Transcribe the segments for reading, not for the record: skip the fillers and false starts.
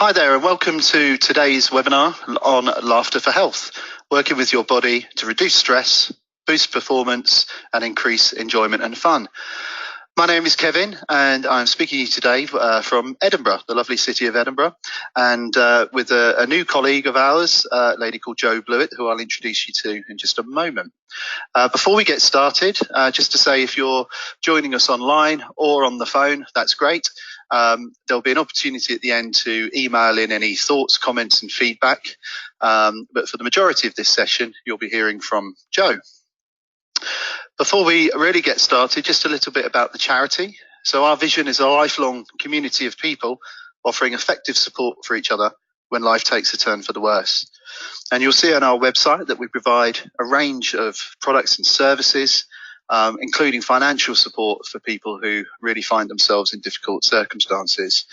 Hi there, and welcome to today's webinar on Laughter for Health, working with your body to reduce stress, boost performance, and increase enjoyment and fun. My name is Kevin, and I'm speaking to you today from Edinburgh, the lovely city of Edinburgh, and with a new colleague of ours, a lady called Jo Blewett, who I'll introduce you to in just a moment. Before we get started, just to say if you're joining us online or on the phone, that's great. There'll be an opportunity at the end to email in any thoughts, comments and feedback. But for the majority of this session, you'll be hearing from Jo. Before we really get started, just a little bit about the charity. So our vision is a lifelong community of people offering effective support for each other when life takes a turn for the worse. And you'll see on our website that we provide a range of products and services, including financial support for people who really find themselves in difficult circumstances.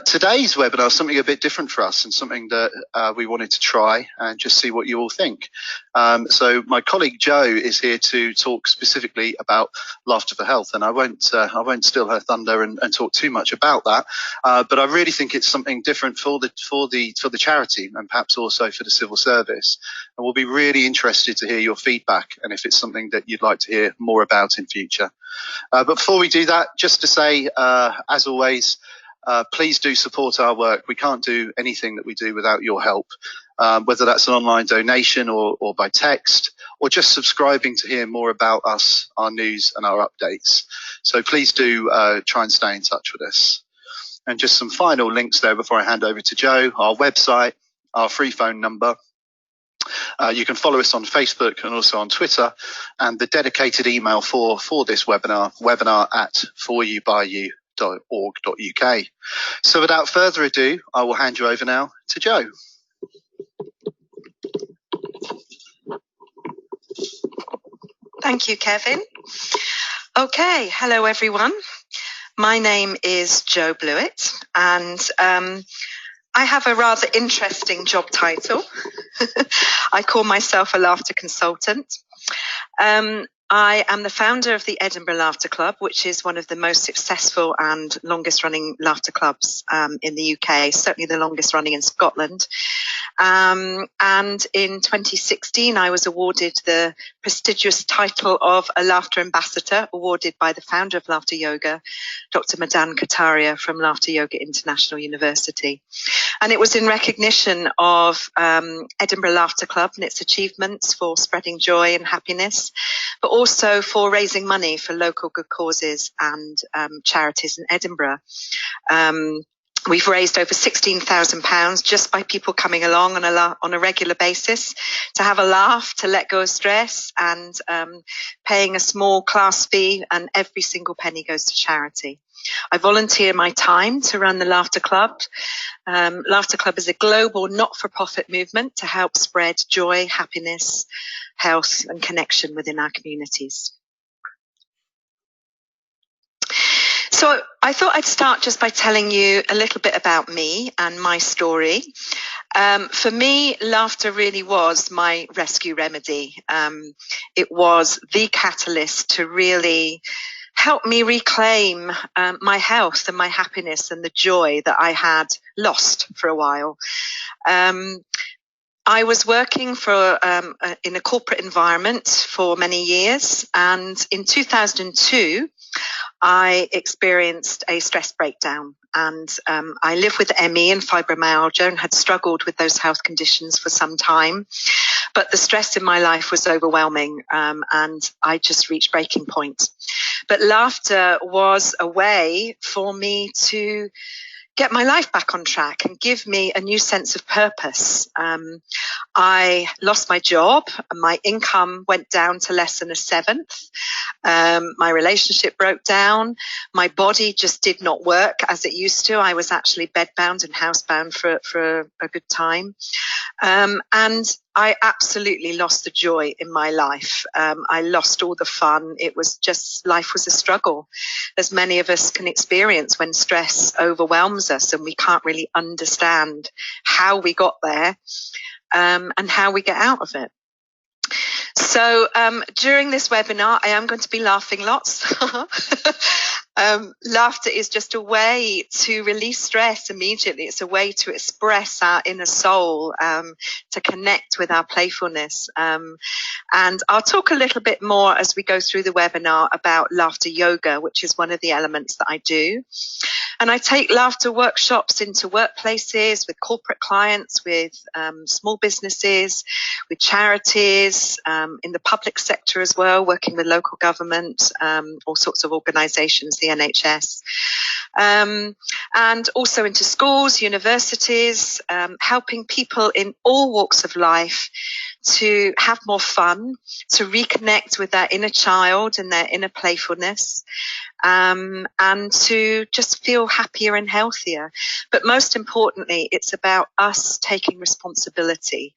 Today's webinar is something a bit different for us and something that we wanted to try and just see what you all think. So my colleague Jo is here to talk specifically about Laughter for Health, and I won't steal her thunder and talk too much about that. But I really think it's something different for the charity and perhaps also for the civil service. And we'll be really interested to hear your feedback and if it's something that you'd like to hear more about in future. But before we do that, just to say, as always, please do support our work. We can't do anything that we do without your help, whether that's an online donation or by text, or just subscribing to hear more about us, our news and our updates. So please do try and stay in touch with us. And just some final links there before I hand over to Jo: our website, our free phone number. You can follow us on Facebook and also on Twitter, and the dedicated email for this webinar@foryoubyou.org.uk. So without further ado, I will hand you over now to Jo. Thank you, Kevin. Okay, hello everyone. My name is Jo Blewett, and I have a rather interesting job title. I call myself a laughter consultant. I am the founder of the Edinburgh Laughter Club, which is one of the most successful and longest running laughter clubs in the UK, certainly the longest running in Scotland. And in 2016, I was awarded the prestigious title of a Laughter Ambassador, awarded by the founder of Laughter Yoga, Dr. Madan Kataria from Laughter Yoga International University. And it was in recognition of Edinburgh Laughter Club and its achievements for spreading joy and happiness, but also for raising money for local good causes and charities in Edinburgh. We've raised over £16,000 just by people coming along on a regular basis to have a laugh, to let go of stress, and paying a small class fee, and every single penny goes to charity. I volunteer my time to run the Laughter Club. Laughter Club is a global not-for-profit movement to help spread joy, happiness, health and connection within our communities. So I thought I'd start just by telling you a little bit about me and my story. For me, laughter really was my rescue remedy. It was the catalyst to really help me reclaim my health and my happiness and the joy that I had lost for a while. I was working in a corporate environment for many years, and in 2002, I experienced a stress breakdown, and I live with ME and fibromyalgia and had struggled with those health conditions for some time. But the stress in my life was overwhelming, and I just reached breaking point. But laughter was a way for me to get my life back on track and give me a new sense of purpose. I lost my job, and my income went down to less than a seventh. My relationship broke down. My body just did not work as it used to. I was actually bedbound and housebound for a good time. And I absolutely lost the joy in my life. I lost all the fun. It was just, life was a struggle, as many of us can experience when stress overwhelms us and we can't really understand how we got there, and how we get out of it. So during this webinar, I am going to be laughing lots. Laughter is just a way to release stress immediately. It's a way to express our inner soul, to connect with our playfulness. And I'll talk a little bit more as we go through the webinar about laughter yoga, which is one of the elements that I do. And I take laughter workshops into workplaces, with corporate clients, with small businesses, with charities, in the public sector as well, working with local government, all sorts of organisations, the NHS, and also into schools, universities, helping people in all walks of life to have more fun, to reconnect with their inner child and their inner playfulness, and to just feel happier and healthier. But most importantly, it's about us taking responsibility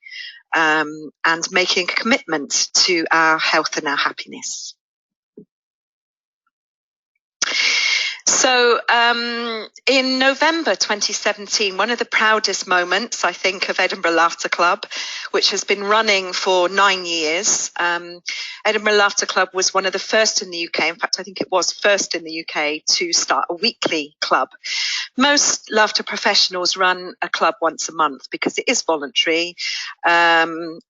and making a commitment to our health and our happiness. So in November 2017, one of the proudest moments, I think, of Edinburgh Laughter Club, which has been running for 9 years. Edinburgh Laughter Club was one of the first in the UK. In fact, I think it was first in the UK to start a weekly club. Most laughter professionals run a club once a month because it is voluntary. And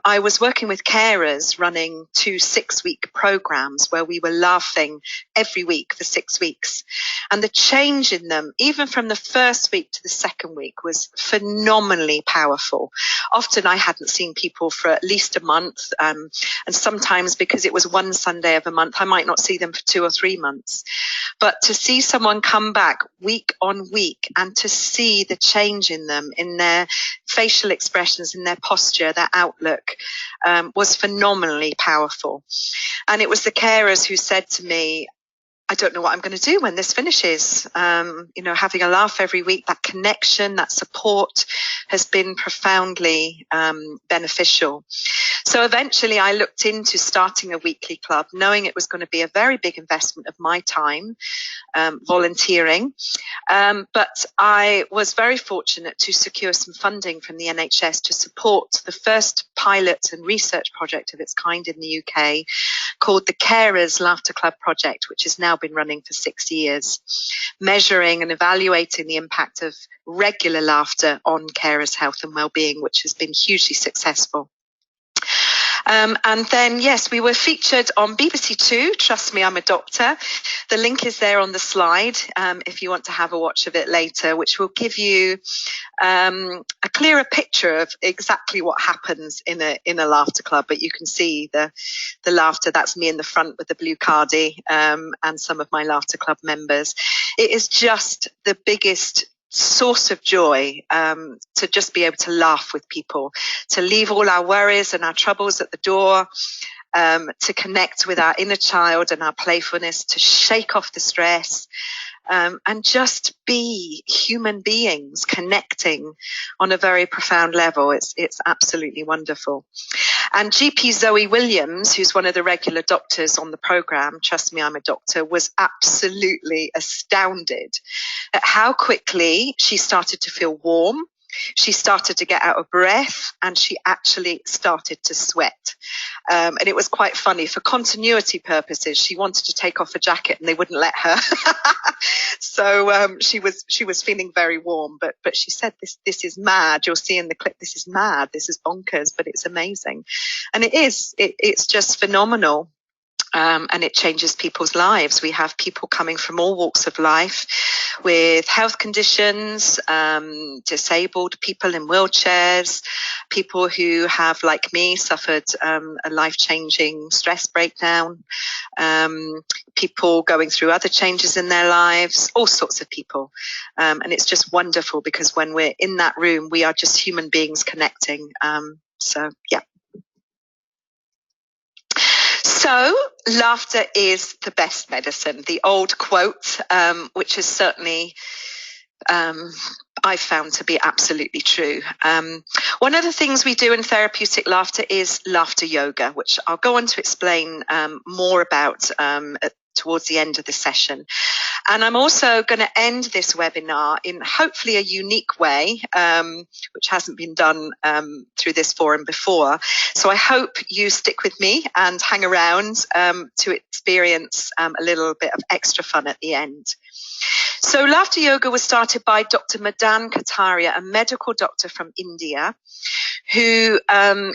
I was working with carers running 2 6-week programs where we were laughing every week for 6 weeks. And the change in them, even from the first week to the second week, was phenomenally powerful. Often I hadn't seen people for at least a month. And sometimes because it was one Sunday of a month, I might not see them for 2 or 3 months. But to see someone come back week on week and to see the change in them, in their facial expressions, in their posture, their outlook, was phenomenally powerful. And it was the carers who said to me, I don't know what I'm going to do when this finishes. Having a laugh every week, that connection, that support has been profoundly beneficial. So eventually I looked into starting a weekly club, knowing it was going to be a very big investment of my time, volunteering. But I was very fortunate to secure some funding from the NHS to support the first pilot and research project of its kind in the UK, called the Carers Laughter Club Project, which has now been running for 6 years, measuring and evaluating the impact of regular laughter on carers' health and well-being, which has been hugely successful. And then, yes, we were featured on BBC Two, Trust Me, I'm a Doctor. The link is there on the slide if you want to have a watch of it later, which will give you a clearer picture of exactly what happens in a laughter club. But you can see the laughter. That's me in the front with the blue cardie and some of my laughter club members. It is just the biggest source of joy to just be able to laugh with people, to leave all our worries and our troubles at the door, to connect with our inner child and our playfulness, to shake off the stress, and just be human beings connecting on a very profound level. It's absolutely wonderful. And GP Zoe Williams, who's one of the regular doctors on the programme, Trust Me, I'm a Doctor, was absolutely astounded at how quickly she started to feel warm. She started to get out of breath and she actually started to sweat. And it was quite funny. For continuity purposes, she wanted to take off her jacket and they wouldn't let her. So she was feeling very warm, but she said, this is mad. You'll see in the clip, this is mad. This is bonkers, but it's amazing. And it's just phenomenal. And it changes people's lives. We have people coming from all walks of life with health conditions, disabled people in wheelchairs, people who have, like me, suffered a life-changing stress breakdown, people going through other changes in their lives, all sorts of people. And it's just wonderful because when we're in that room, we are just human beings connecting. So, yeah. So, laughter is the best medicine. The old quote, which is certainly I've found to be absolutely true. One of the things we do in therapeutic laughter is laughter yoga, which I'll go on to explain more about towards the end of the session. And I'm also going to end this webinar in hopefully a unique way, which hasn't been done through this forum before. So I hope you stick with me and hang around to experience a little bit of extra fun at the end. So laughter yoga was started by Dr. Madan Kataria, a medical doctor from India, who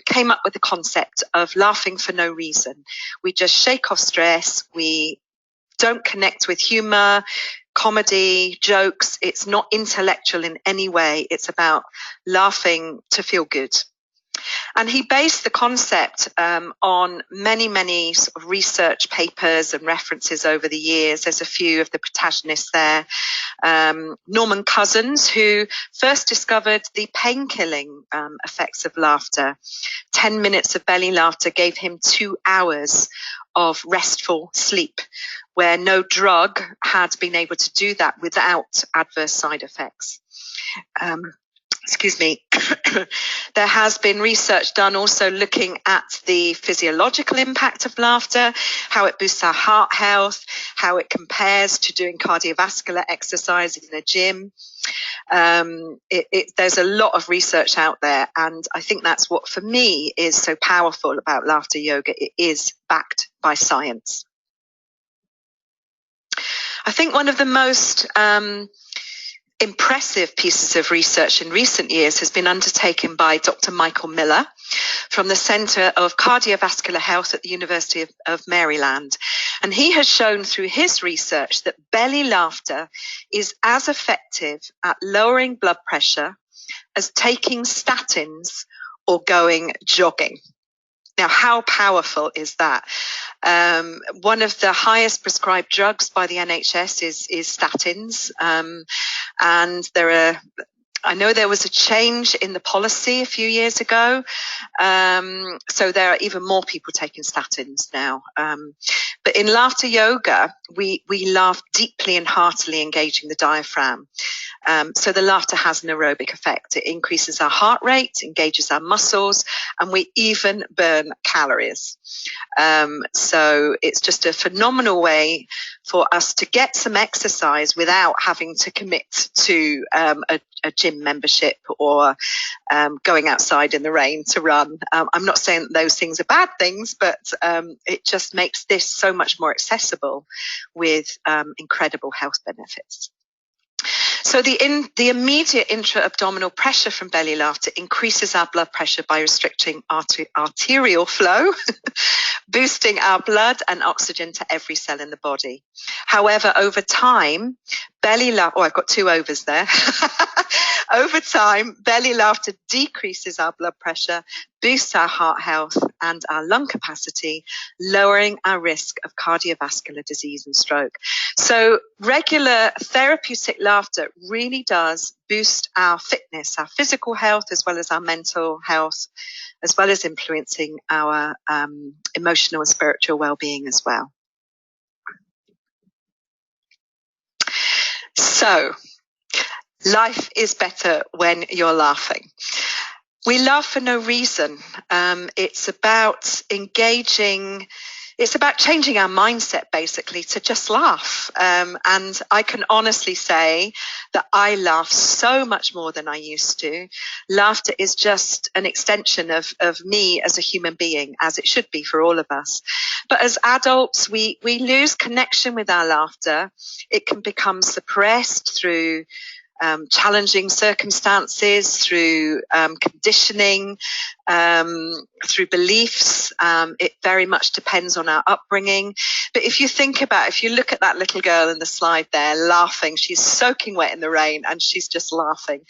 came up with the concept of laughing for no reason. We just shake off stress. We don't connect with humor, comedy, jokes. It's not intellectual in any way. It's about laughing to feel good. And he based the concept on many sort of research papers and references over the years. There's a few of the protagonists there. Norman Cousins, who first discovered the pain-killing effects of laughter. 10 minutes of belly laughter gave him 2 hours of restful sleep, where no drug had been able to do that without adverse side effects. Excuse me. There has been research done also looking at the physiological impact of laughter, how it boosts our heart health, how it compares to doing cardiovascular exercise in the gym. There's a lot of research out there, and I think that's what for me is so powerful about laughter yoga. It is backed by science. I think one of the most impressive pieces of research in recent years has been undertaken by Dr. Michael Miller from the Center of Cardiovascular Health at the University of Maryland. And he has shown through his research that belly laughter is as effective at lowering blood pressure as taking statins or going jogging. Now, how powerful is that? One of the highest prescribed drugs by the NHS is statins. And I know there was a change in the policy a few years ago. So there are even more people taking statins now. But in laughter yoga, we laugh deeply and heartily, engaging the diaphragm. So the laughter has an aerobic effect. It increases our heart rate, engages our muscles, and we even burn calories. So it's just a phenomenal way for us to get some exercise without having to commit to a gym membership or going outside in the rain to run. I'm not saying that those things are bad things, but it just makes this so much more accessible with incredible health benefits. So the immediate intra-abdominal pressure from belly laughter increases our blood pressure by restricting arterial flow, boosting our blood and oxygen to every cell in the body. However, over time, I've got 2 overs there. Over time, belly laughter decreases our blood pressure, boosts our heart health and our lung capacity, lowering our risk of cardiovascular disease and stroke. So regular therapeutic laughter really does boost our fitness, our physical health, as well as our mental health, as well as influencing our emotional and spiritual well-being as well. So, life is better when you're laughing. We laugh for no reason. It's about engaging. It's about changing our mindset, basically, to just laugh. And I can honestly say that I laugh so much more than I used to. Laughter is just an extension of me as a human being, as it should be for all of us. But as adults, we lose connection with our laughter. It can become suppressed through challenging circumstances, through conditioning, through beliefs. It very much depends on our upbringing. But if you look at that little girl in the slide there laughing, she's soaking wet in the rain and she's just laughing.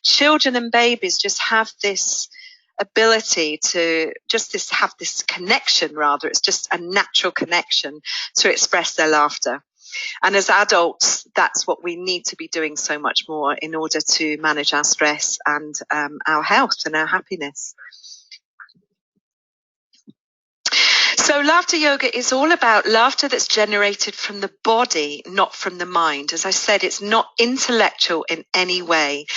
Children and babies just have this ability to have this connection, rather. It's just a natural connection to express their laughter. And as adults, that's what we need to be doing so much more in order to manage our stress and our health and our happiness. So laughter yoga is all about laughter that's generated from the body, not from the mind. As I said, it's not intellectual in any way.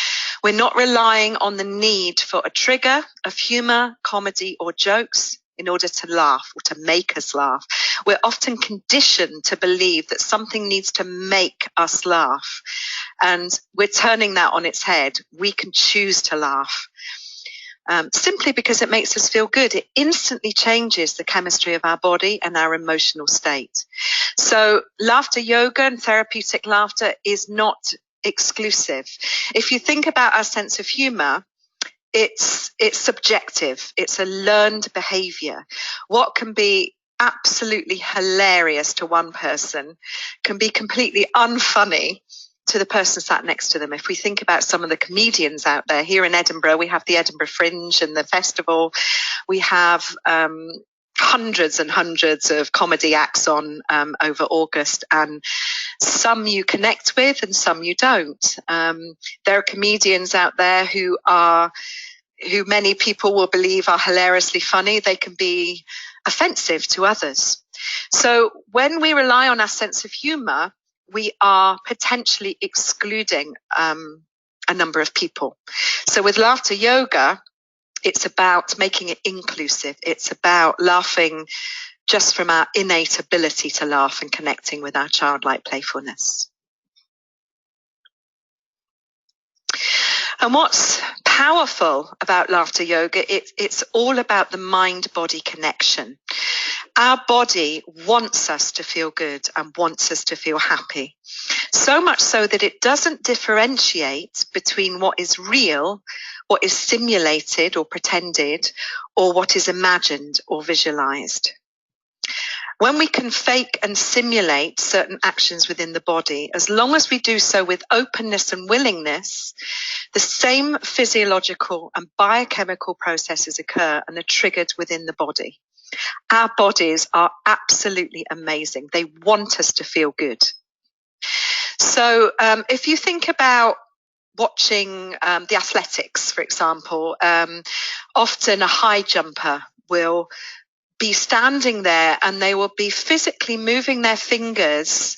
We're not relying on the need for a trigger of humor, comedy, or jokes. in order to laugh or to make us laugh. We're often conditioned to believe that something needs to make us laugh. And we're turning that on its head. We can choose to laugh. Simply because it makes us feel good. It instantly changes the chemistry of our body and our emotional state. So laughter yoga and therapeutic laughter is not exclusive. If you think about our sense of humor, it's subjective. It's a learned behavior. What can be absolutely hilarious to one person can be completely unfunny to the person sat next to them. If we think about some of the comedians out there, here in Edinburgh, we have the Edinburgh Fringe and the festival. We have hundreds and hundreds of comedy acts on over August, and some you connect with and some you don't. There are comedians out there who many people will believe are hilariously funny. They can be offensive to others. So when we rely on our sense of humor, we are potentially excluding a number of people. So with laughter yoga, it's about making it inclusive. It's about laughing just from our innate ability to laugh and connecting with our childlike playfulness. And what's powerful about laughter yoga, it's all about the mind-body connection. Our body wants us to feel good and wants us to feel happy. So much so that it doesn't differentiate between what is real, what is simulated or pretended, or what is imagined or visualized. When we can fake and simulate certain actions within the body, as long as we do so with openness and willingness, the same physiological and biochemical processes occur and are triggered within the body. Our bodies are absolutely amazing. They want us to feel good. So if you think about watching the athletics, for example, often a high jumper will be standing there and they will be physically moving their fingers,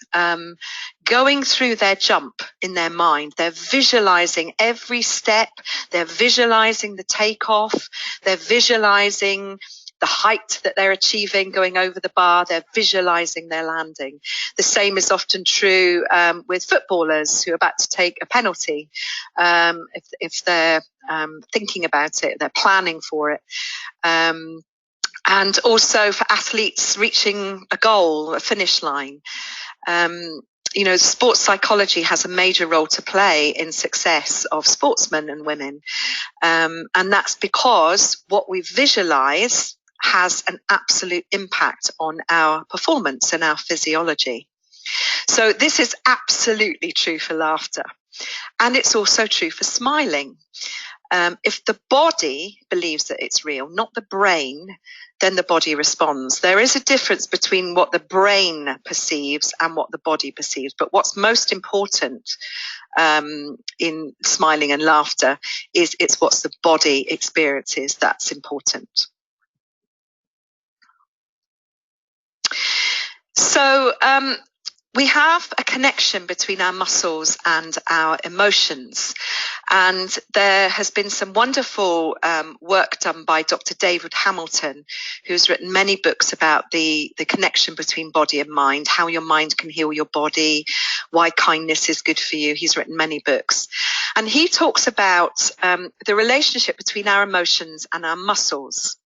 going through their jump in their mind. They're visualizing every step. They're visualizing the takeoff. They're visualizing the height that they're achieving going over the bar. They're visualizing their landing. The same is often true with footballers who are about to take a penalty. If they're thinking about it, they're planning for it. And also for athletes reaching a goal, a finish line. Sports psychology has a major role to play in success of sportsmen and women. And that's because what we visualize has an absolute impact on our performance and our physiology. So this is absolutely true for laughter. And it's also true for smiling. If the body believes that it's real, not the brain, then the body responds. There is a difference between what the brain perceives and what the body perceives. But what's most important in smiling and laughter is it's what the body experiences that's important. So we have a connection between our muscles and our emotions. And there has been some wonderful work done by Dr. David Hamilton, who's written many books about the connection between body and mind, how your mind can heal your body, why kindness is good for you. He's written many books. And he talks about the relationship between our emotions and our muscles.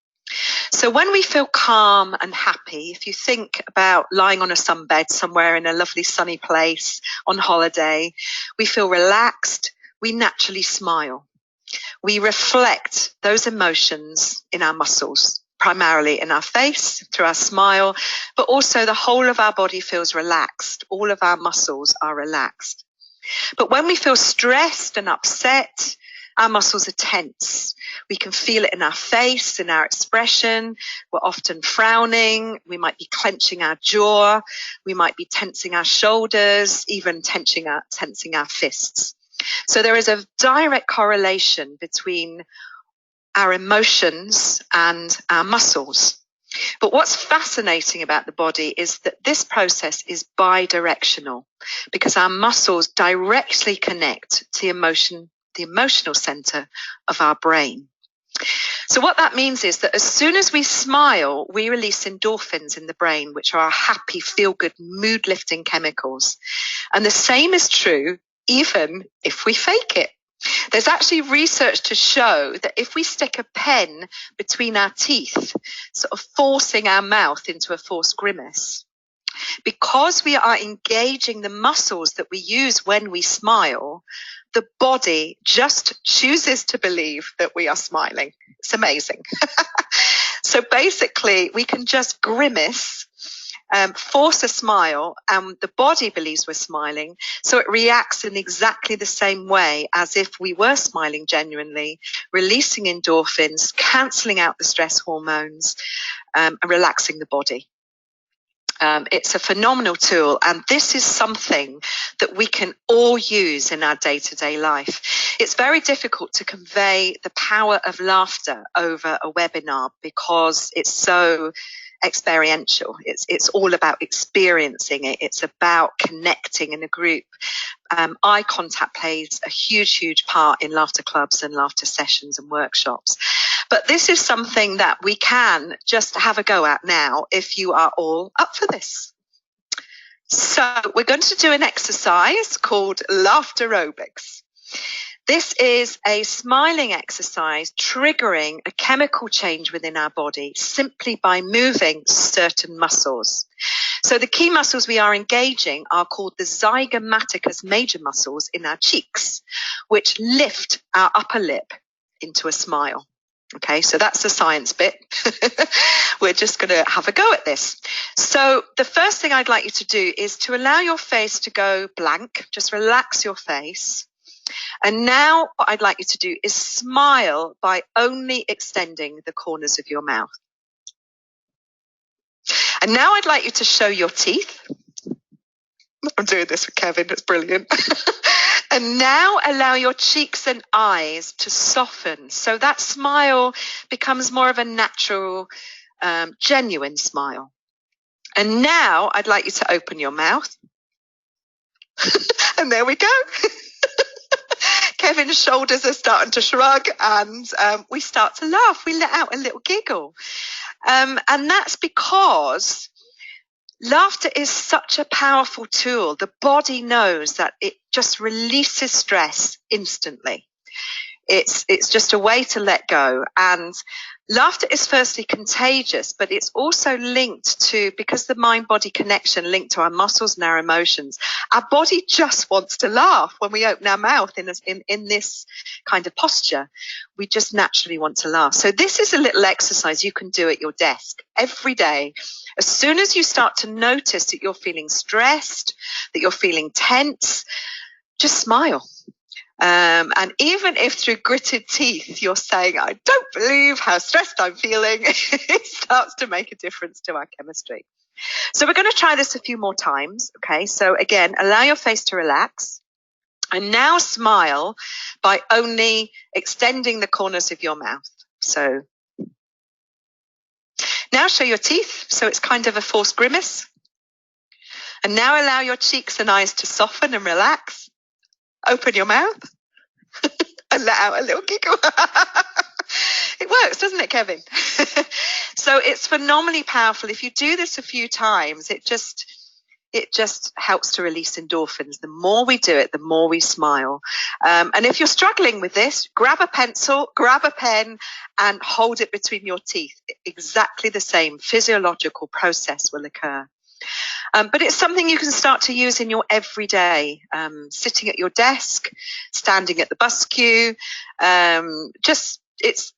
So when we feel calm and happy, if you think about lying on a sunbed somewhere in a lovely sunny place on holiday, we feel relaxed, we naturally smile. We reflect those emotions in our muscles, primarily in our face, through our smile, but also the whole of our body feels relaxed. All of our muscles are relaxed. But when we feel stressed and upset, our muscles are tense. We can feel it in our face, in our expression. We're often frowning. We might be clenching our jaw. We might be tensing our shoulders, even tensing our fists. So there is a direct correlation between our emotions and our muscles. But what's fascinating about the body is that this process is bidirectional because our muscles directly connect to the emotional center of our brain. So what that means is that as soon as we smile, we release endorphins in the brain, which are our happy, feel-good, mood-lifting chemicals. And the same is true even if we fake it. There's actually research to show that if we stick a pen between our teeth, sort of forcing our mouth into a forced grimace, because we are engaging the muscles that we use when we smile, the body just chooses to believe that we are smiling. It's amazing. So basically, we can just grimace, force a smile, and the body believes we're smiling. So it reacts in exactly the same way as if we were smiling genuinely, releasing endorphins, cancelling out the stress hormones, and relaxing the body. It's a phenomenal tool, and this is something that we can all use in our day-to-day life. It's very difficult to convey the power of laughter over a webinar because it's so experiential. It's all about experiencing it. It's about connecting in a group. Eye contact plays a huge part in laughter clubs and laughter sessions and workshops. But this is something that we can just have a go at now if you are all up for this. So we're going to do an exercise called laughter aerobics. This is a smiling exercise triggering a chemical change within our body simply by moving certain muscles. So the key muscles we are engaging are called the zygomaticus major muscles in our cheeks, which lift our upper lip into a smile. Okay, so that's the science bit. We're just going to have a go at this. So the first thing I'd like you to do is to allow your face to go blank. Just relax your face. And now what I'd like you to do is smile by only extending the corners of your mouth. And now I'd like you to show your teeth. I'm doing this with Kevin, it's brilliant. And now allow your cheeks and eyes to soften. So that smile becomes more of a natural, genuine smile. And now I'd like you to open your mouth. And there we go. Kevin's shoulders are starting to shrug and we start to laugh. We let out a little giggle. And that's because laughter is such a powerful tool. The body knows that it just releases stress instantly. It's just a way to let go. And laughter is firstly contagious, but it's also linked to, because the mind-body connection linked to our muscles and our emotions, our body just wants to laugh when we open our mouth in this kind of posture. We just naturally want to laugh. So this is a little exercise you can do at your desk every day. As soon as you start to notice that you're feeling stressed, that you're feeling tense, just smile. And even if through gritted teeth you're saying, I don't believe how stressed I'm feeling, it starts to make a difference to our chemistry. So we're going to try this a few more times. Okay, so again, allow your face to relax. And now smile by only extending the corners of your mouth. So now show your teeth. So it's kind of a forced grimace. And now allow your cheeks and eyes to soften and relax. Open your mouth and let out a little giggle. It works, doesn't it, Kevin? So it's phenomenally powerful. If you do this a few times, it just helps to release endorphins. The more we do it, the more we smile. And if you're struggling with this, grab a pencil, grab a pen, and hold it between your teeth. Exactly the same physiological process will occur. But it's something you can start to use in your everyday, sitting at your desk, standing at the bus queue. It's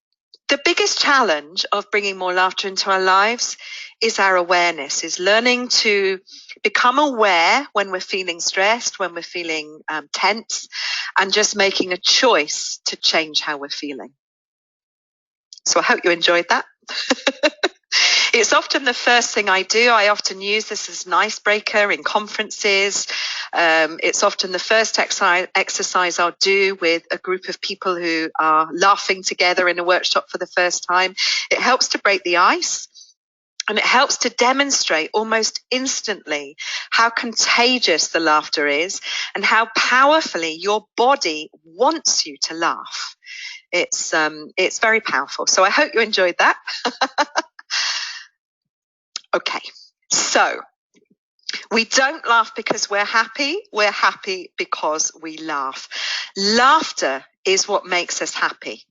the biggest challenge of bringing more laughter into our lives is our awareness, is learning to become aware when we're feeling stressed, when we're feeling tense, and just making a choice to change how we're feeling. So I hope you enjoyed that. It's often the first thing I do. I often use this as an icebreaker in conferences. It's often the first exercise I'll do with a group of people who are laughing together in a workshop for the first time. It helps to break the ice. And it helps to demonstrate almost instantly how contagious the laughter is and how powerfully your body wants you to laugh. It's very powerful. So I hope you enjoyed that. Okay, so we don't laugh because we're happy because we laugh. Laughter is what makes us happy.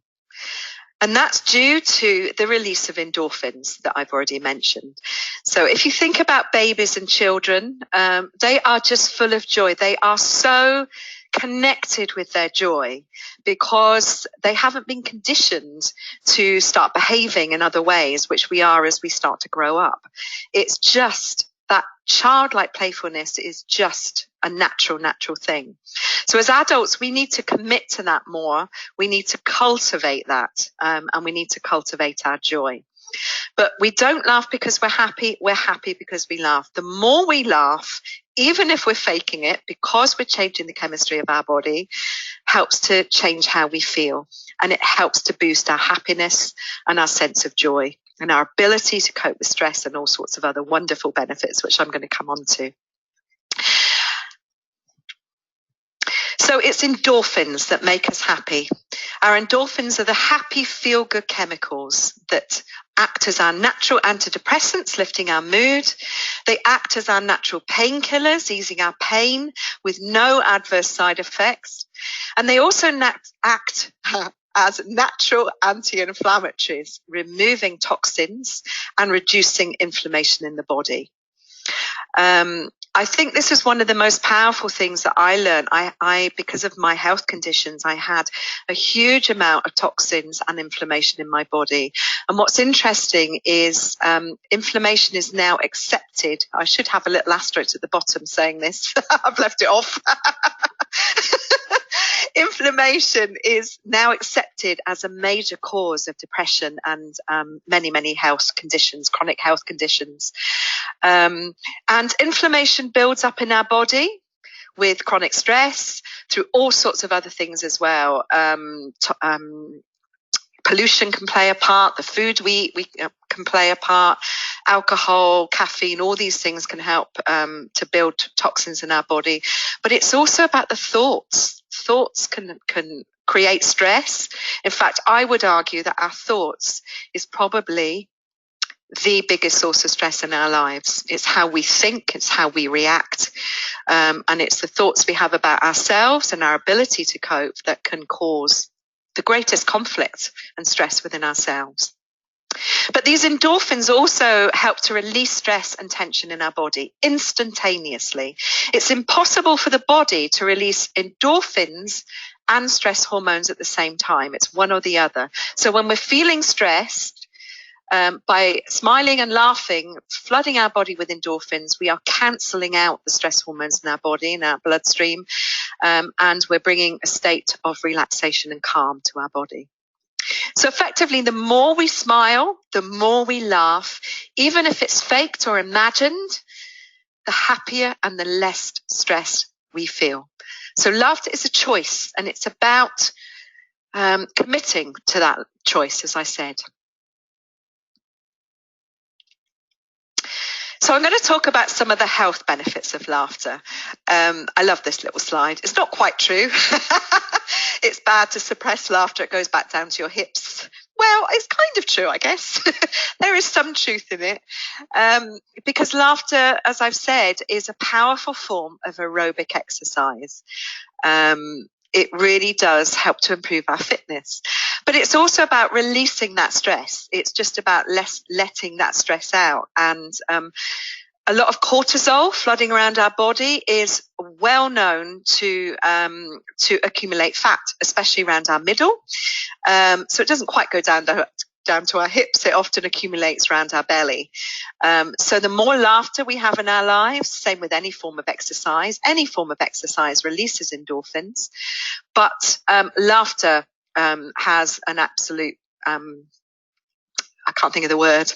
And that's due to the release of endorphins that I've already mentioned. So if you think about babies and children, they are just full of joy. They are so connected with their joy because they haven't been conditioned to start behaving in other ways, which we are as we start to grow up. It's just that childlike playfulness is just a natural thing. So as adults, we need to commit to that more. We need to cultivate that, and we need to cultivate our joy. But we don't laugh because we're happy because we laugh. The more we laugh, even if we're faking it, because we're changing the chemistry of our body, helps to change how we feel. And it helps to boost our happiness and our sense of joy and our ability to cope with stress and all sorts of other wonderful benefits, which I'm going to come on to. So it's endorphins that make us happy. Our endorphins are the happy, feel-good chemicals that act as our natural antidepressants, lifting our mood. They act as our natural painkillers, easing our pain with no adverse side effects. And they also act as natural anti-inflammatories, removing toxins and reducing inflammation in the body. I think this is one of the most powerful things that I learned. I because of my health conditions, I had a huge amount of toxins and inflammation in my body. And what's interesting is inflammation is now accepted. I should have a little asterisk at the bottom saying this. I've left it off. Inflammation is now accepted as a major cause of depression and many health conditions, chronic health conditions. And inflammation builds up in our body with chronic stress through all sorts of other things as well. Pollution can play a part. The food we eat can play a part. Alcohol, caffeine, all these things can help to build toxins in our body. But it's also about the thoughts. Thoughts can create stress. In fact, I would argue that our thoughts is probably the biggest source of stress in our lives. It's how we think, it's how we react, and it's the thoughts we have about ourselves and our ability to cope that can cause the greatest conflict and stress within ourselves. But these endorphins also help to release stress and tension in our body instantaneously. It's impossible for the body to release endorphins and stress hormones at the same time. It's one or the other. So when we're feeling stressed, by smiling and laughing, flooding our body with endorphins, we are cancelling out the stress hormones in our body, in our bloodstream, and we're bringing a state of relaxation and calm to our body. So effectively, the more we smile, the more we laugh, even if it's faked or imagined, the happier and the less stressed we feel. So laughter is a choice, and it's about committing to that choice, as I said. So I'm going to talk about some of the health benefits of laughter. I love this little slide. It's not quite true. It's bad to suppress laughter. It goes back down to your hips. Well, it's kind of true, I guess. There is some truth in it. Because laughter, as I've said, is a powerful form of aerobic exercise. It really does help to improve our fitness. But it's also about releasing that stress. It's just about letting that stress out. And a lot of cortisol flooding around our body is well known to accumulate fat, especially around our middle. So it doesn't quite go down to our hips. It often accumulates around our belly. So the more laughter we have in our lives, same with any form of exercise releases endorphins. But laughter has an absolute, I can't think of the word.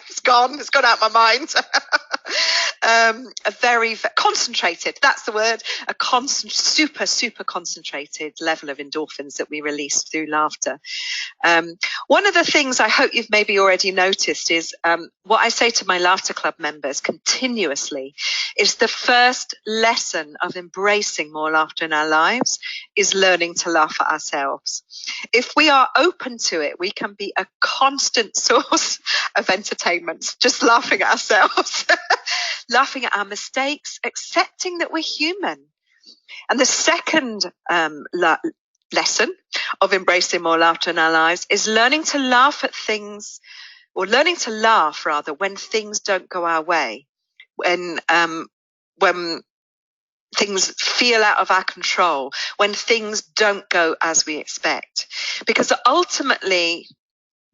It's gone out of my mind. a very concentrated, that's the word, super concentrated level of endorphins that we release through laughter. One of the things I hope you've maybe already noticed is what I say to my Laughter Club members continuously is the first lesson of embracing more laughter in our lives is learning to laugh at ourselves. If we are open to it, we can be a constant source of entertainment, just laughing at ourselves, laughing at our mistakes, accepting that we're human. And the second lesson of embracing more laughter in our lives is learning to laugh at things, or learning to laugh rather, when things don't go our way, when things feel out of our control, when things don't go as we expect. Because ultimately,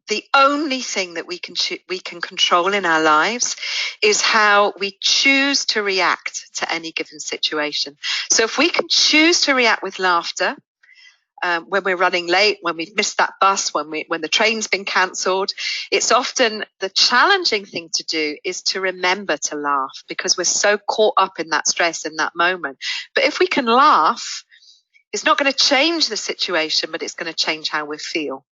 the only thing that we can control in our lives is how we choose to react to any given situation. So if we can choose to react with laughter, when we're running late, when we've missed that bus, when the train's been cancelled, it's often the challenging thing to do is to remember to laugh, because we're so caught up in that stress in that moment. But if we can laugh, it's not going to change the situation, but it's going to change how we feel.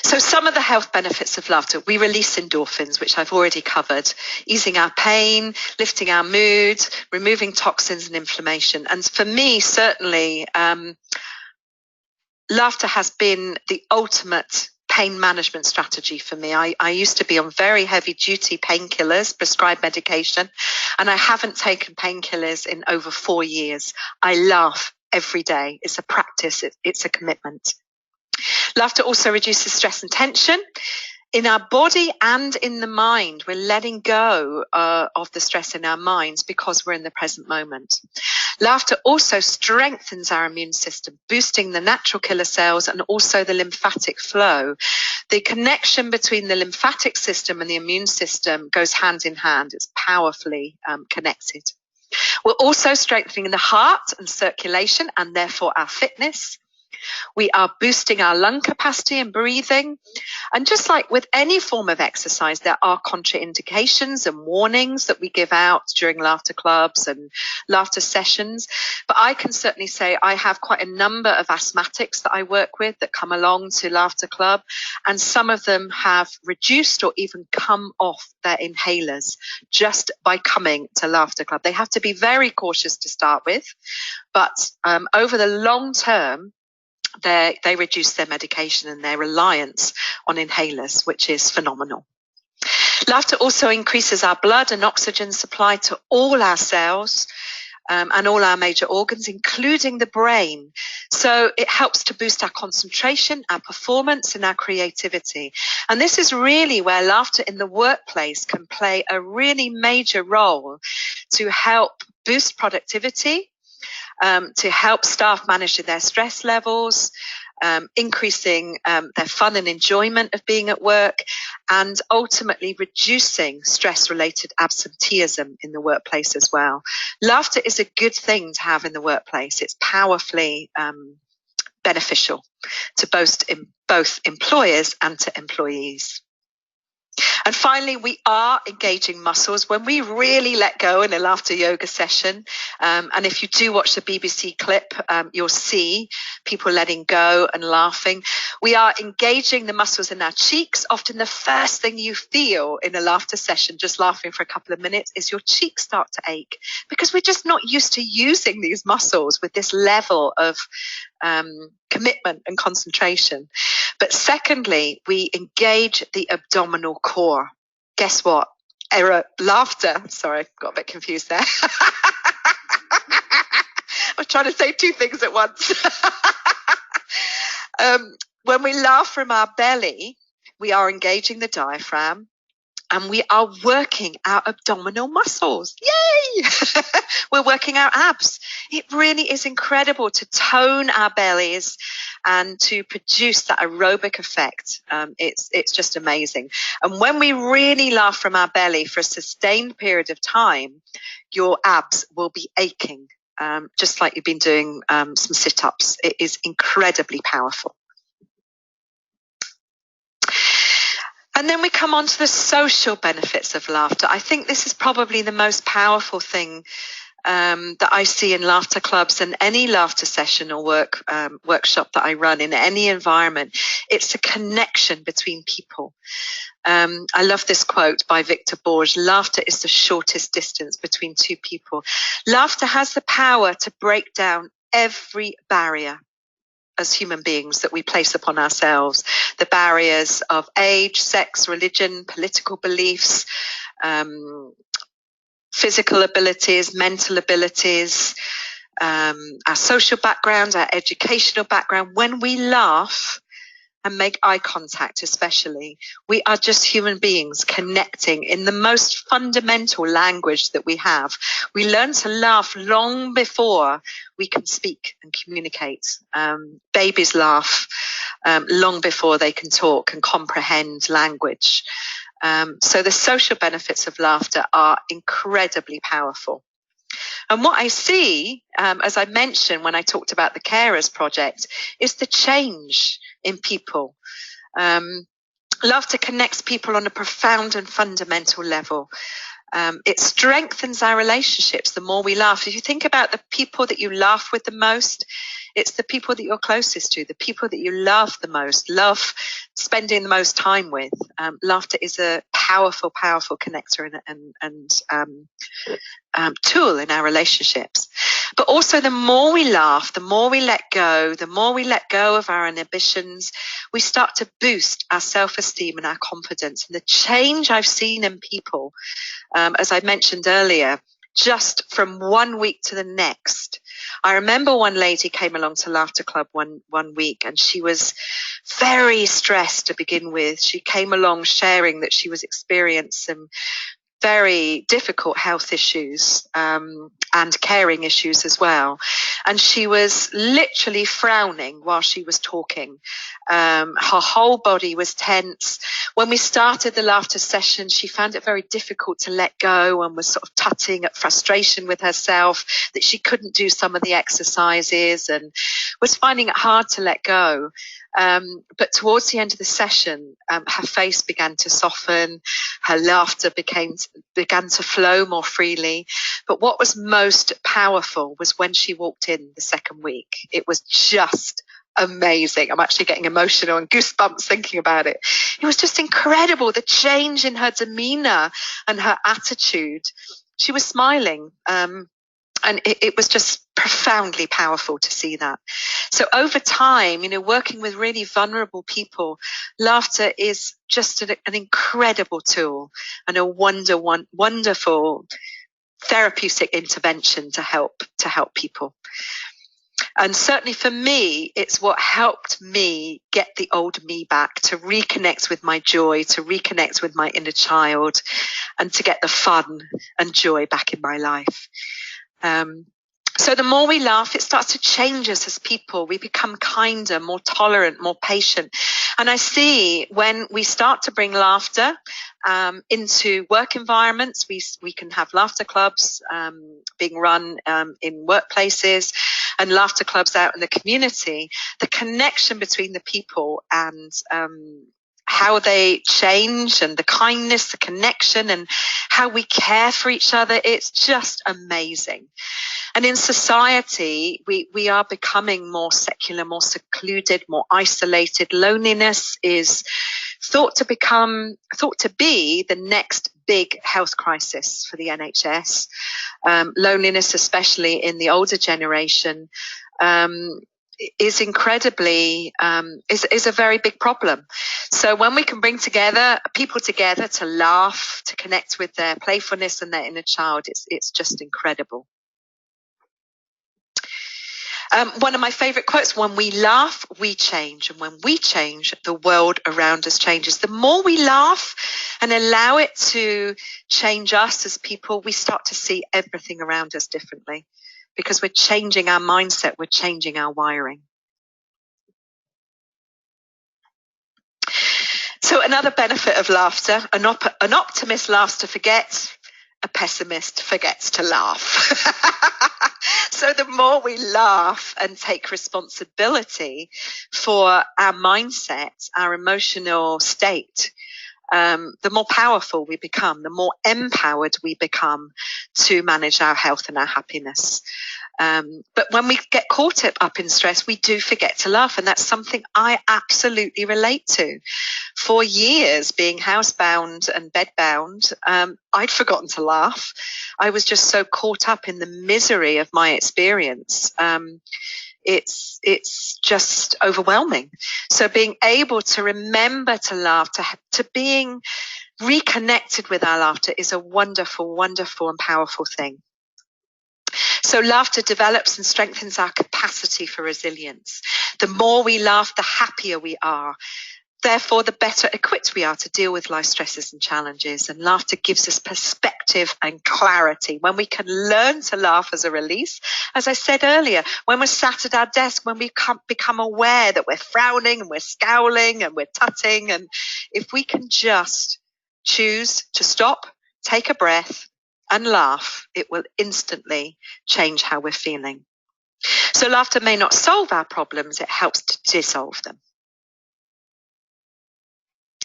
So some of the health benefits of laughter: we release endorphins, which I've already covered, easing our pain, lifting our mood, removing toxins and inflammation. And for me, certainly, laughter has been the ultimate pain management strategy for me. I used to be on very heavy duty painkillers, prescribed medication, and I haven't taken painkillers in over 4 years. I laugh every day. It's a practice. It's a commitment. Laughter also reduces stress and tension in our body and in the mind. We're letting go of the stress in our minds because we're in the present moment. Laughter also strengthens our immune system, boosting the natural killer cells and also the lymphatic flow. The connection between the lymphatic system and the immune system goes hand in hand. It's powerfully connected. We're also strengthening the heart and circulation, and therefore our fitness. We are boosting our lung capacity and breathing. And just like with any form of exercise, there are contraindications and warnings that we give out during laughter clubs and laughter sessions. But I can certainly say I have quite a number of asthmatics that I work with that come along to Laughter Club, and some of them have reduced or even come off their inhalers just by coming to Laughter Club. They have to be very cautious to start with, but over the long term, they reduce their medication and their reliance on inhalers, which is phenomenal. Laughter also increases our blood and oxygen supply to all our cells and all our major organs, including the brain. So it helps to boost our concentration, our performance, and our creativity. And this is really where laughter in the workplace can play a really major role to help boost productivity, to help staff manage their stress levels, increasing their fun and enjoyment of being at work, and ultimately reducing stress-related absenteeism in the workplace as well. Laughter is a good thing to have in the workplace. It's powerfully beneficial to both employers and to employees. And finally, we are engaging muscles when we really let go in a laughter yoga session. And if you do watch the BBC clip, you'll see people letting go and laughing. We are engaging the muscles in our cheeks. Often the first thing you feel in a laughter session, just laughing for a couple of minutes, is your cheeks start to ache, because we're just not used to using these muscles with this level of commitment and concentration. But secondly, we engage the abdominal core. Guess what? Laughter. Sorry, I got a bit confused there. I was trying to say two things at once. When we laugh from our belly, we are engaging the diaphragm, and we are working our abdominal muscles. Yay! We're working our abs. It really is incredible to tone our bellies and to produce that aerobic effect. It's just amazing. And when we really laugh from our belly for a sustained period of time, your abs will be aching, just like you've been doing some sit-ups. It is incredibly powerful. And then we come on to the social benefits of laughter. I think this is probably the most powerful thing that I see in laughter clubs and any laughter session or workshop that I run in any environment. It's a connection between people. I love this quote by Victor Borge: laughter is the shortest distance between two people. Laughter has the power to break down every barrier as human beings that we place upon ourselves. The barriers of age, sex, religion, political beliefs, physical abilities, mental abilities, our social background, our educational background. When we laugh and make eye contact especially, we are just human beings connecting in the most fundamental language that we have. We learn to laugh long before we can speak and communicate. Babies laugh long before they can talk and comprehend language. So the social benefits of laughter are incredibly powerful. And what I see, as I mentioned when I talked about the Carers Project, is the change in people. Laughter connects people on a profound and fundamental level. It strengthens our relationships the more we laugh. If you think about the people that you laugh with the most, it's the people that you're closest to, the people that you love the most, love spending the most time with. Laughter is a powerful, powerful connector and tool in our relationships. But also the more we laugh, the more we let go of our inhibitions, we start to boost our self-esteem and our confidence. And the change I've seen in people, as I mentioned earlier, just from 1 week to the next. I remember one lady came along to Laughter Club one week, and she was very stressed to begin with. She came along sharing that she was experiencing very difficult health issues and caring issues as well. And she was literally frowning while she was talking. Her whole body was tense. When we started the laughter session, she found it very difficult to let go and was sort of tutting at frustration with herself that she couldn't do some of the exercises and was finding it hard to let go. But towards the end of the session, her face began to soften, her laughter began to flow more freely. But what was most powerful was when she walked in the second week. It was just amazing. I'm actually getting emotional and goosebumps thinking about it. It was just incredible, the change in her demeanor and her attitude. She was smiling. And it was just profoundly powerful to see that. So over time, working with really vulnerable people, laughter is just an incredible tool and a wonderful therapeutic intervention to help people. And certainly for me, it's what helped me get the old me back, to reconnect with my joy, to reconnect with my inner child, and to get the fun and joy back in my life. So the more we laugh, it starts to change us as people. We become kinder, more tolerant, more patient. And I see when we start to bring laughter into work environments, we can have laughter clubs being run in workplaces and laughter clubs out in the community. The connection between the people and how they change and the kindness, the connection and how we care for each other, it's just amazing. And in society, we are becoming more secular, more secluded, more isolated. Loneliness is thought to be the next big health crisis for the NHS. Loneliness, especially in the older generation, is incredibly is a very big problem. So when we can bring people together to laugh, to connect with their playfulness and their inner child, it's just incredible. One of my favorite quotes: when we laugh, we change. And when we change, the world around us changes. The more we laugh and allow it to change us as people, we start to see everything around us differently because we're changing our mindset, we're changing our wiring. So another benefit of laughter, an optimist laughs to forget, a pessimist forgets to laugh. So the more we laugh and take responsibility for our mindset, our emotional state, the more powerful we become, the more empowered we become to manage our health and our happiness. But when we get caught up in stress, we do forget to laugh. And that's something I absolutely relate to. For years, being housebound and bedbound, I'd forgotten to laugh. I was just so caught up in the misery of my experience. It's just overwhelming. So being able to remember to laugh, to being reconnected with our laughter is a wonderful, wonderful and powerful thing. So laughter develops and strengthens our capacity for resilience. The more we laugh, the happier we are. Therefore, the better equipped we are to deal with life stresses and challenges. And laughter gives us perspective and clarity. When we can learn to laugh as a release, as I said earlier, when we're sat at our desk, when we become aware that we're frowning and we're scowling and we're tutting, and if we can just choose to stop, take a breath and laugh, it will instantly change how we're feeling. So laughter may not solve our problems, it helps to dissolve them.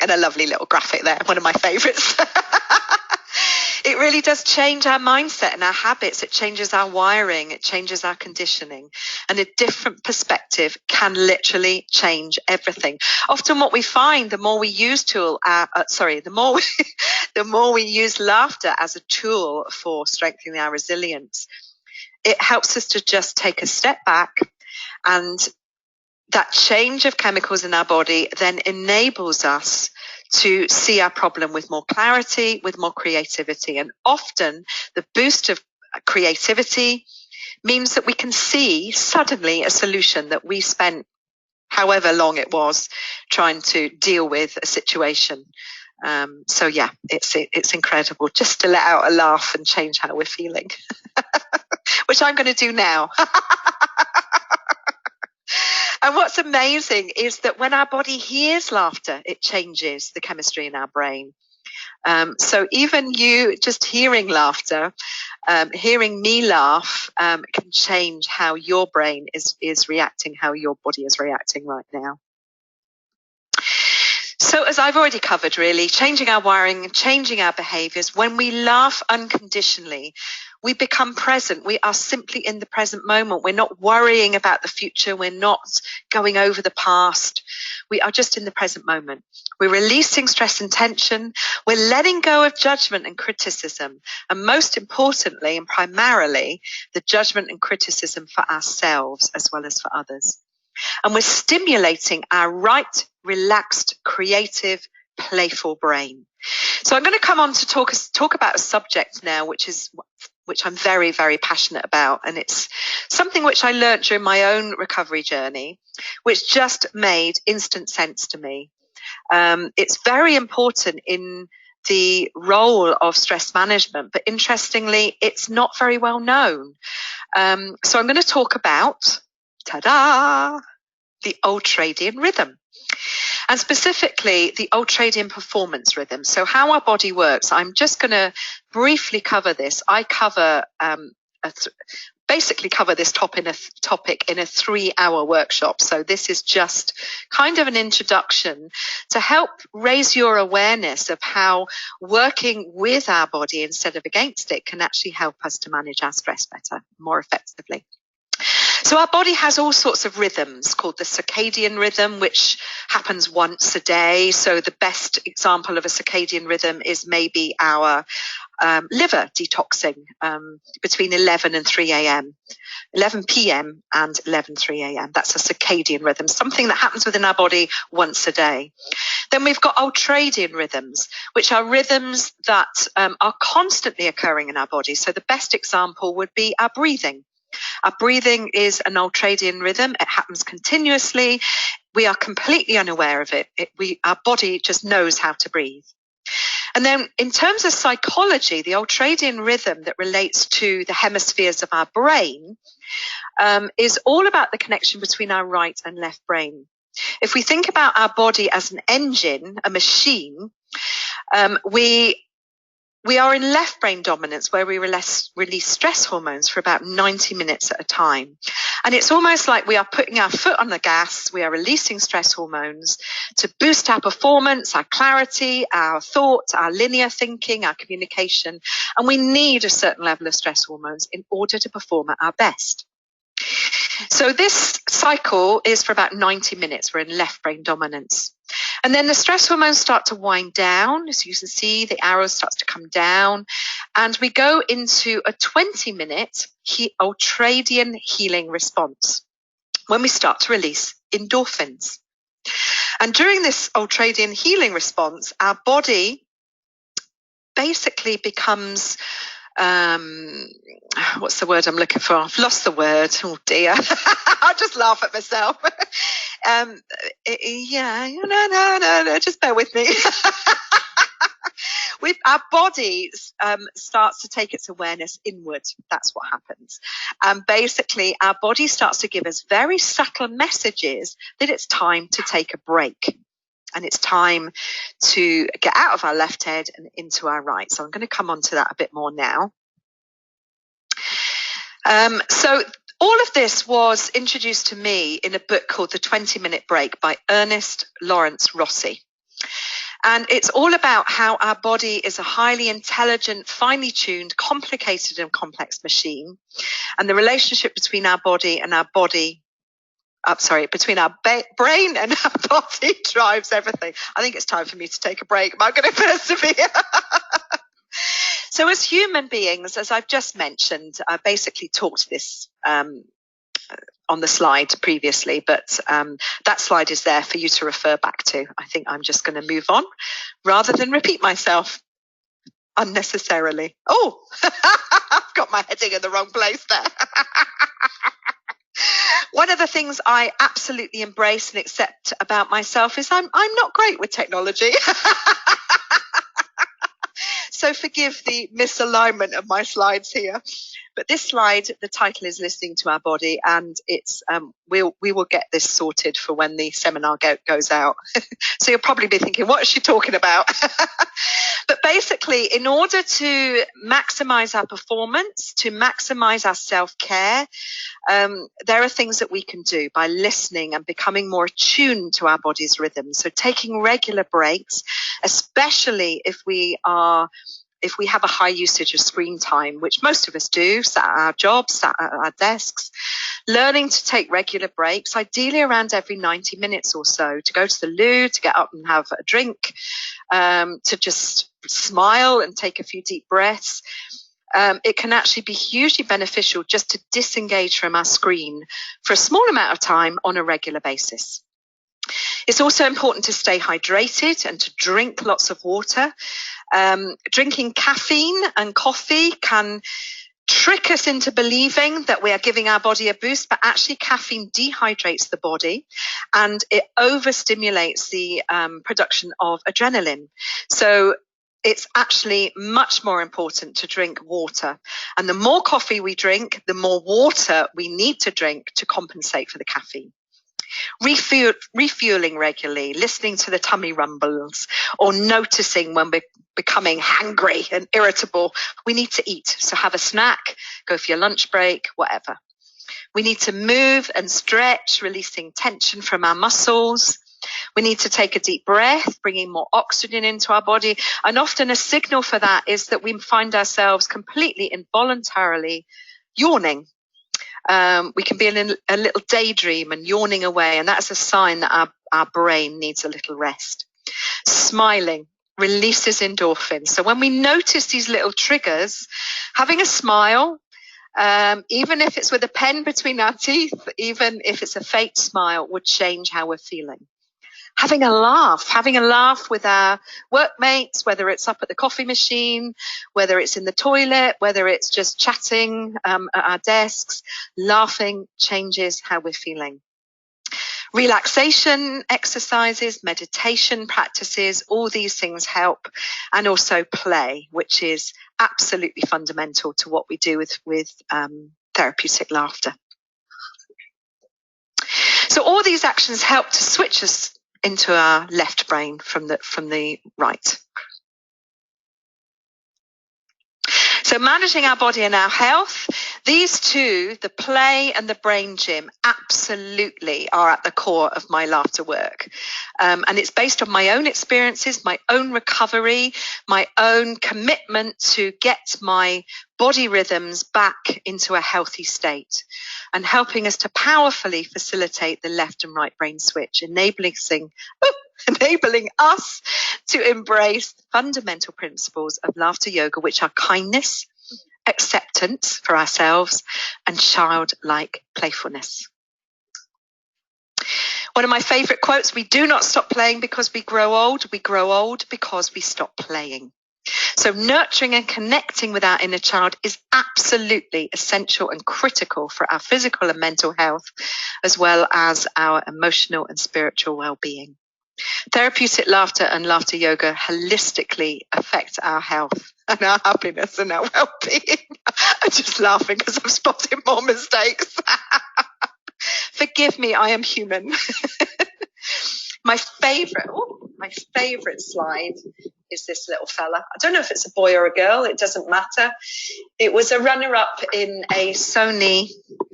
And a lovely little graphic there, one of my favourites. It really does change our mindset and our habits. It changes our wiring. It changes our conditioning. And a different perspective can literally change everything. Often what we find, the more we use the more we use laughter as a tool for strengthening our resilience, it helps us to just take a step back, and that change of chemicals in our body then enables us to see our problem with more clarity, with more creativity. And often the boost of creativity means that we can see suddenly a solution that we spent however long it was trying to deal with a situation. So yeah, it's incredible just to let out a laugh and change how we're feeling, which I'm going to do now. And what's amazing is that when our body hears laughter, it changes the chemistry in our brain. So even you just hearing laughter, hearing me laugh, can change how your brain is reacting, how your body is reacting right now. So as I've already covered, really, changing our wiring, changing our behaviours. When we laugh unconditionally, we become present. We are simply in the present moment. We're not worrying about the future. We're not going over the past. We are just in the present moment. We're releasing stress and tension. We're letting go of judgment and criticism. And most importantly and primarily, the judgment and criticism for ourselves as well as for others. And we're stimulating our right, relaxed, creative, playful brain. So I'm going to come on to talk about a subject now, which I'm very, very passionate about. And it's something which I learned during my own recovery journey, which just made instant sense to me. It's very important in the role of stress management, but interestingly, it's not very well known. So I'm going to talk about, the Ultradian Rhythm. And specifically, the Ultradian performance rhythm. So how our body works, I'm just going to briefly cover this. I cover basically cover this topic in a 3-hour workshop. So this is just kind of an introduction to help raise your awareness of how working with our body instead of against it can actually help us to manage our stress better, more effectively. So our body has all sorts of rhythms called the circadian rhythm, which happens once a day. So the best example of a circadian rhythm is maybe our liver detoxing between 11 and 3 a.m., 11 p.m. and 3 a.m. That's a circadian rhythm, something that happens within our body once a day. Then we've got ultradian rhythms, which are rhythms that are constantly occurring in our body. So the best example would be our breathing. Our breathing is an ultradian rhythm. It happens continuously. We are completely unaware of it. Our body just knows how to breathe. And then in terms of psychology, the ultradian rhythm that relates to the hemispheres of our brain is all about the connection between our right and left brain. If we think about our body as an engine, a machine, we We are in left brain dominance, where we release stress hormones for about 90 minutes at a time. And it's almost like we are putting our foot on the gas. We are releasing stress hormones to boost our performance, our clarity, our thought, our linear thinking, our communication. And we need a certain level of stress hormones in order to perform at our best. So this cycle is for about 90 minutes. We're in left brain dominance. And then the stress hormones start to wind down. As you can see, the arrow starts to come down. And we go into a 20-minute ultradian healing response when we start to release endorphins. And during this ultradian healing response, our body basically becomes what's the word I'm looking for? I've lost the word. Oh dear. I'll just laugh at myself. No, just bear with me. Our body starts to take its awareness inward. That's what happens. And basically, our body starts to give us very subtle messages that it's time to take a break. And it's time to get out of our left head and into our right. So I'm going to come on to that a bit more now. So all of this was introduced to me in a book called The 20-Minute Break by Ernest Lawrence Rossi. And it's all about how our body is a highly intelligent, finely tuned, complicated and complex machine. And the relationship between our body and our body between our brain and our body drives everything. I think it's time for me to take a break. Am I going to persevere? So as human beings, as I've just mentioned, I basically talked this on the slide previously, but that slide is there for you to refer back to. I think I'm just going to move on rather than repeat myself unnecessarily. Oh, I've got my heading in the wrong place there. One of the things I absolutely embrace and accept about myself is I'm not great with technology. So forgive the misalignment of my slides here. But this slide, the title is Listening to Our Body, and it's we will get this sorted for when the seminar goes out. So you'll probably be thinking, what is she talking about? But basically, in order to maximize our performance, to maximize our self-care, there are things that we can do by listening and becoming more attuned to our body's rhythm. So taking regular breaks, especially if we have a high usage of screen time, which most of us do, sat at our jobs, sat at our desks, learning to take regular breaks, ideally around every 90 minutes or so, to go to the loo, to get up and have a drink, to just smile and take a few deep breaths. It can actually be hugely beneficial just to disengage from our screen for a small amount of time on a regular basis. It's also important to stay hydrated and to drink lots of water. Drinking caffeine and coffee can trick us into believing that we are giving our body a boost, but actually caffeine dehydrates the body and it overstimulates the production of adrenaline. So it's actually much more important to drink water. And the more coffee we drink, the more water we need to drink to compensate for the caffeine. Refueling regularly, listening to the tummy rumbles, or noticing when we're becoming hangry and irritable. We need to eat. So have a snack, go for your lunch break, whatever. We need to move and stretch, releasing tension from our muscles. We need to take a deep breath, bringing more oxygen into our body. And often a signal for that is that we find ourselves completely involuntarily yawning. We can be in a little daydream and yawning away, and that's a sign that our brain needs a little rest. Smiling releases endorphins. So when we notice these little triggers, having a smile, even if it's with a pen between our teeth, even if it's a fake smile, would change how we're feeling. Having a laugh with our workmates, whether it's up at the coffee machine, whether it's in the toilet, whether it's just chatting at our desks, laughing changes how we're feeling. Relaxation exercises, meditation practices, all these things help, and also play, which is absolutely fundamental to what we do with therapeutic laughter. So all these actions help to switch us into our left brain from the right. So managing our body and our health, these two, the play and the brain gym, absolutely are at the core of my laughter work. And it's based on my own experiences, my own recovery, my own commitment to get my body rhythms back into a healthy state, and helping us to powerfully facilitate the left and right brain switch, enabling us to embrace fundamental principles of laughter yoga, which are kindness, acceptance for ourselves, and childlike playfulness. One of my favorite quotes: we do not stop playing because we grow old because we stop playing. So nurturing and connecting with our inner child is absolutely essential and critical for our physical and mental health, as well as our emotional and spiritual well-being. Therapeutic laughter and laughter yoga holistically affect our health and our happiness and our well-being. I'm just laughing because I'm spotting more mistakes. Forgive me, I am human. My favorite slide is this little fella. I don't know if it's a boy or a girl, it doesn't matter. It was a runner-up in a Sony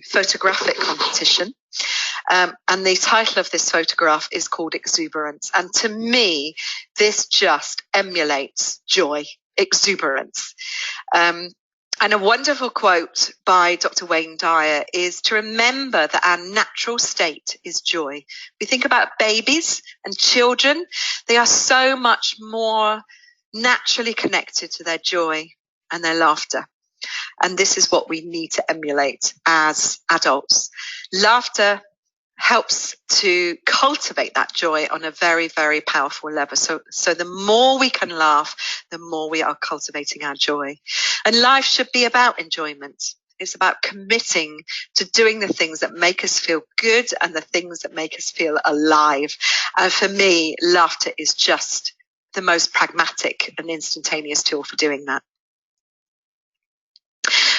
photographic competition. And the title of this photograph is called Exuberance. And to me, this just emulates joy, exuberance. And a wonderful quote by Dr. Wayne Dyer is to remember that our natural state is joy. We think about babies and children. They are so much more naturally connected to their joy and their laughter. And this is what we need to emulate as adults. Laughter helps to cultivate that joy on a very, very powerful level. So the more we can laugh, the more we are cultivating our joy. And life should be about enjoyment. It's about committing to doing the things that make us feel good and the things that make us feel alive. And for me, laughter is just the most pragmatic and instantaneous tool for doing that.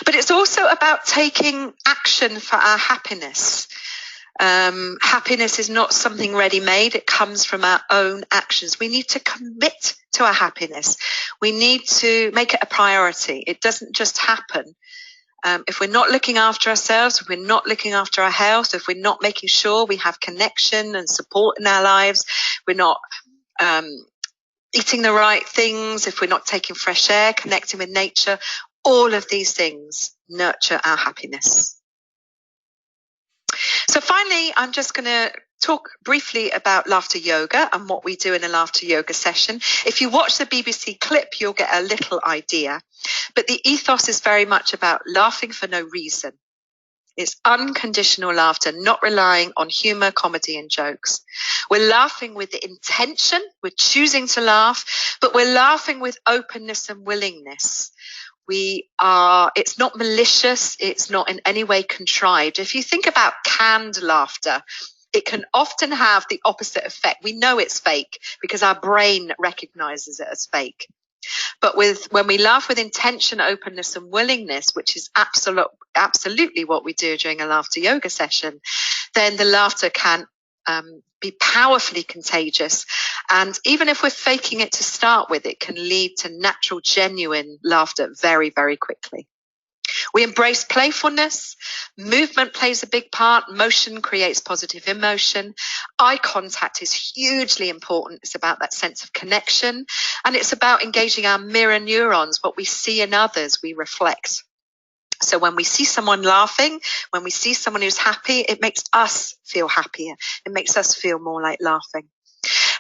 But it's also about taking action for our happiness. Happiness is not something ready-made. It comes from our own actions. We need to commit to our happiness. We need to make it a priority. It doesn't just happen. If we're not looking after ourselves, if we're not looking after our health, if we're not making sure we have connection and support in our lives, we're not eating the right things, if we're not taking fresh air, connecting with nature, all of these things nurture our happiness. So finally, I'm just going to talk briefly about laughter yoga and what we do in a laughter yoga session. If you watch the BBC clip, you'll get a little idea. But the ethos is very much about laughing for no reason. It's unconditional laughter, not relying on humor, comedy, and jokes. We're laughing with the intention, we're choosing to laugh, but we're laughing with openness and willingness. It's not malicious, it's not in any way contrived. If you think about canned laughter, it can often have the opposite effect. We know it's fake because our brain recognizes it as fake. But when we laugh with intention, openness, and willingness, which is absolutely what we do during a laughter yoga session, then the laughter can be powerfully contagious. And even if we're faking it to start with, it can lead to natural, genuine laughter very, very quickly. We embrace playfulness. Movement plays a big part. Motion creates positive emotion. Eye contact is hugely important. It's about that sense of connection. And it's about engaging our mirror neurons. What we see in others, we reflect. So when we see someone laughing, when we see someone who's happy, it makes us feel happier. It makes us feel more like laughing.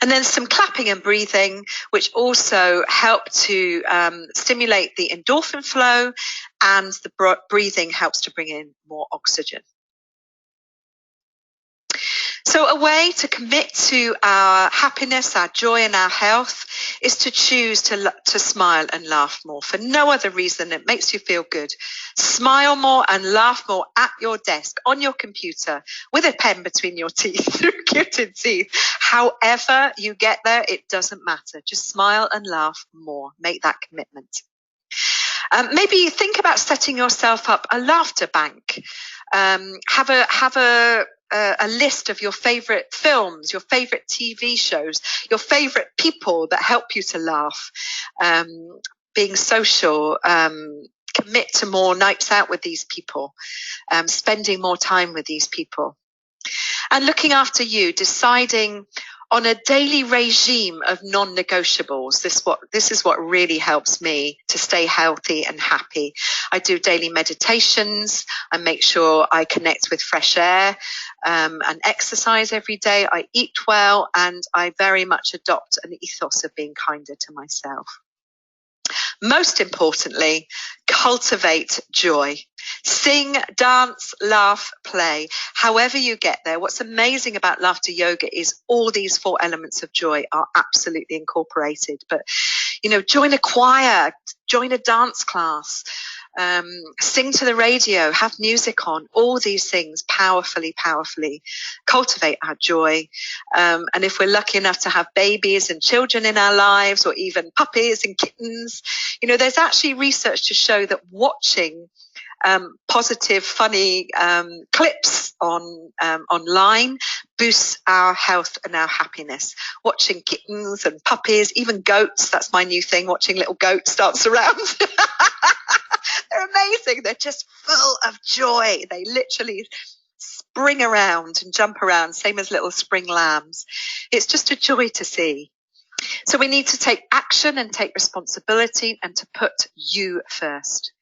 And then some clapping and breathing, which also help to stimulate the endorphin flow, and the breathing helps to bring in more oxygen. So a way to commit to our happiness, our joy, and our health is to choose to smile and laugh more for no other reason. It makes you feel good. Smile more and laugh more at your desk, on your computer, with a pen between your teeth, through gritted teeth. However you get there, it doesn't matter. Just smile and laugh more. Make that commitment. Maybe think about setting yourself up a laughter bank. Have a list of your favorite films, your favorite TV shows, your favorite people that help you to laugh. Being social commit to more nights out with these people, spending more time with these people. And looking after you, deciding on a daily regime of non-negotiables. This is what really helps me to stay healthy and happy. I do daily meditations. I make sure I connect with fresh air and exercise every day. I eat well, and I very much adopt an ethos of being kinder to myself. Most importantly, cultivate joy. Sing, dance, laugh, play. However you get there, what's amazing about laughter yoga is all these 4 elements of joy are absolutely incorporated. But, join a choir, join a dance class, sing to the radio, have music on, all these things powerfully cultivate our joy. And if we're lucky enough to have babies and children in our lives, or even puppies and kittens, there's actually research to show that watching positive, funny clips online boosts our health and our happiness. Watching kittens and puppies, even goats, that's my new thing, watching little goats dance around. They're amazing. They're just full of joy. They literally spring around and jump around, same as little spring lambs. It's just a joy to see. So we need to take action and take responsibility and to put you first.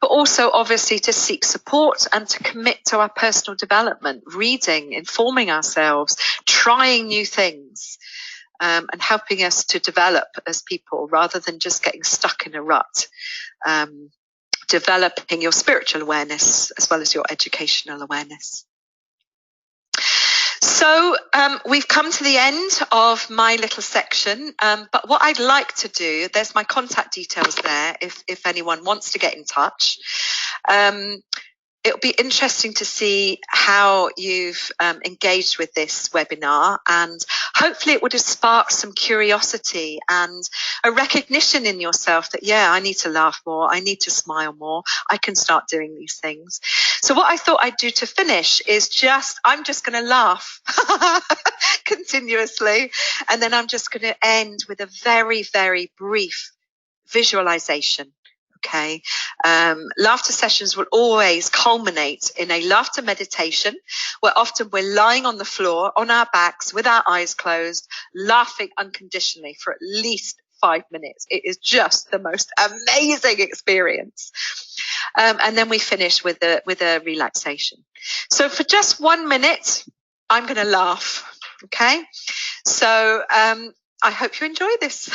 But also, obviously, to seek support and to commit to our personal development, reading, informing ourselves, trying new things, and helping us to develop as people rather than just getting stuck in a rut. Developing your spiritual awareness as well as your educational awareness. So we've come to the end of my little section, but what I'd like to do, there's my contact details there if anyone wants to get in touch. It'll be interesting to see how you've engaged with this webinar, and hopefully it would have sparked some curiosity and a recognition in yourself that, yeah, I need to laugh more, I need to smile more, I can start doing these things. So what I thought I'd do to finish is I'm just going to laugh continuously, and then I'm just going to end with a very, very brief visualization. Okay. Laughter sessions will always culminate in a laughter meditation where often we're lying on the floor on our backs with our eyes closed, laughing unconditionally for at least 5 minutes. It is just the most amazing experience. And then we finish with a relaxation. So for just 1 minute, I'm going to laugh. Okay. So I hope you enjoy this.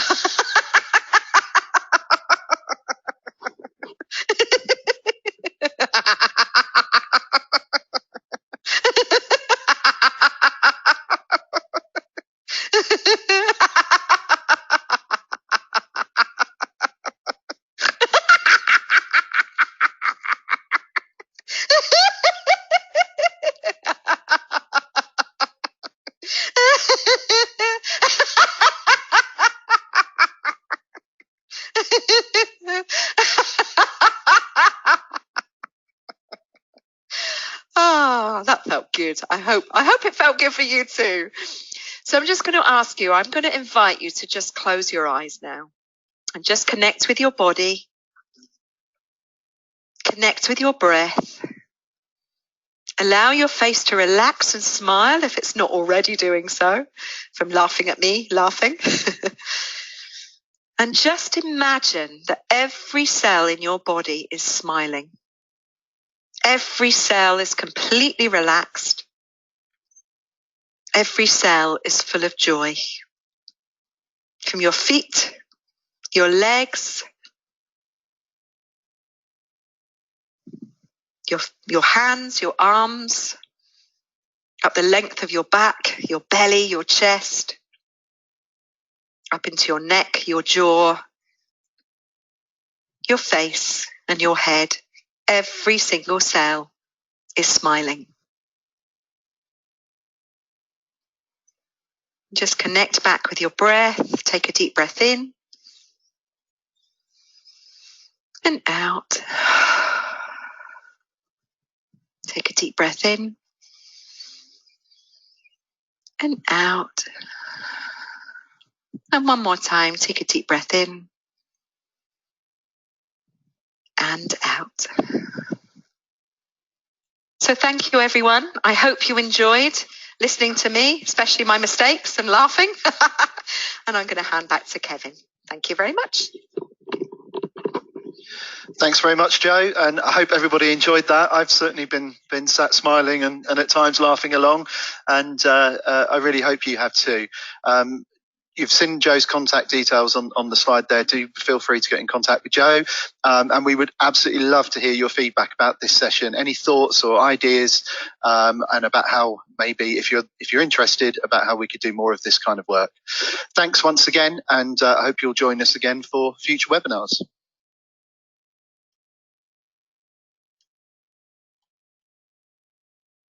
That felt good. I hope it felt good for you too. So I'm just going to ask you, I'm going to invite you to just close your eyes now and just connect with your body, connect with your breath. Allow your face to relax and smile if it's not already doing so, from laughing at me, laughing. And just imagine that every cell in your body is smiling. Every cell is completely relaxed. Every cell is full of joy. From your feet, your legs, your hands, your arms, up the length of your back, your belly, your chest, up into your neck, your jaw, your face, and your head. Every single cell is smiling. Just connect back with your breath. Take a deep breath in and out. Take a deep breath in and out. And one more time, take a deep breath in, and out. So thank you, everyone. I hope you enjoyed listening to me, especially my mistakes and laughing. And I'm going to hand back to Kevin. Thank you very much. Thanks very much, Jo, and I hope everybody enjoyed that. I've certainly been sat smiling and at times laughing along, and I really hope you have too. You've seen Jo's contact details on the slide there. Do feel free to get in contact with Jo, and we would absolutely love to hear your feedback about this session. Any thoughts or ideas, and about how maybe if you're interested about how we could do more of this kind of work. Thanks once again, and I hope you'll join us again for future webinars.